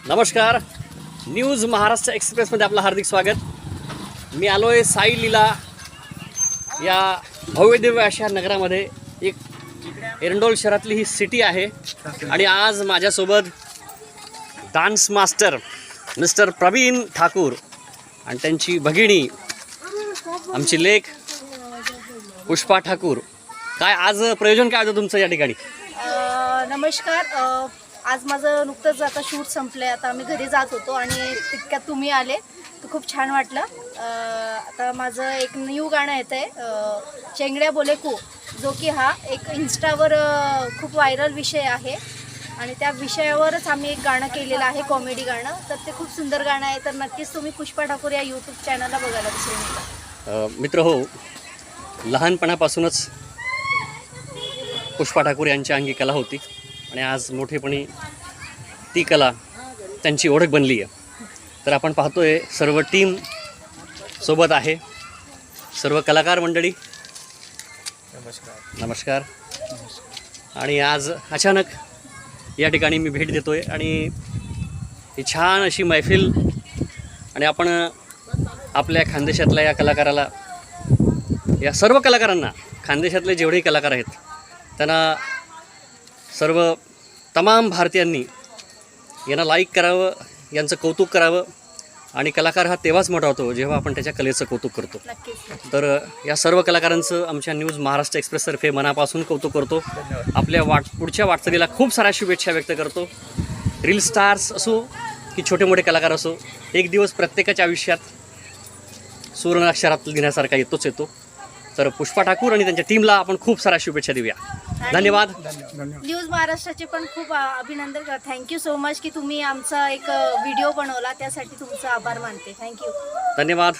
नमस्कार, न्यूज महाराष्ट्र एक्सप्रेसमध्ये आपलं हार्दिक स्वागत. मी आलो आहे साई लीला या भव्यदिव्य अशा नगरामध्ये. एक एरंडोल शहरातली ही सिटी आहे आणि आज माझ्यासोबत dance master mister Praveen Thakur आणि त्यांची भगिनी आमची लेक पुष्पा ठाकूर. काय आज प्रयोजन काय होतं तुमचं या ठिकाणी? नमस्कार. आज माझं नुकतंच आता शूट संपलं आहे. आता आम्ही घरी जात होतो आणि तितक्यात तुम्ही आले तर खूप छान वाटलं. आता माझं एक न्यू गाणं येतं आहे चेंगड्या बोले को, जो की हा एक इन्स्टावर खूप व्हायरल विषय आहे आणि त्या विषयावरच आम्ही एक गाणं केलेलं आहे, कॉमेडी गाणं. तर ते खूप सुंदर गाणं आहे. तर नक्कीच तुम्ही पुष्पा ठाकूर या यूट्यूब चॅनलला बघायला विसरू नका. मित्र हो, लहानपणापासूनच पुष्पा ठाकूर यांच्या अंगी कला होती आणि आज मोठेपणी ती कला त्यांची ओळख बनली आहे. तर आपण पाहतोय सर्व टीम सोबत आहे, सर्व कलाकार मंडळी. नमस्कार. आणि आज अचानक या ठिकाणी मी भेट देतोय आणि ही छान अशी मैफिल आणि आपण आपल्या खानदेशातल्या या कलाकाराला, या सर्व कलाकारांना, खानदेशातले जेवढेही कलाकार आहेत त्यांना सर्व तमाम भारतीयांनी यांना लाईक करावं, यांचं कौतुक करावं. आणि कलाकार हा तेव्हाच मोठा होतो जेव्हा आपण त्याच्या कलेचं कौतुक करतो. तर या सर्व कलाकारांचं आमच्या न्यूज महाराष्ट्र एक्सप्रेसतर्फे मनापासून कौतुक करतो. आपल्या पुढच्या वाटचालीला खूप साऱ्या शुभेच्छा व्यक्त करतो. रील स्टार्स असो की छोटे मोठे कलाकार असो, एक दिवस प्रत्येकाच्या आयुष्यात सुवर्ण अक्षरात लिहिण्यासारखा येतो. तर पुष्पा ठाकूर आणि त्यांच्या टीमला आपण खूप साऱ्या शुभेच्छा देऊया. धन्यवाद. न्यूज महाराष्ट्राचे पण खूप अभिनंदन. थँक्यू सो मच की तुम्ही आमचा एक व्हिडिओ बनवला, त्यासाठी तुमचा आभार मानते. थँक्यू. धन्यवाद.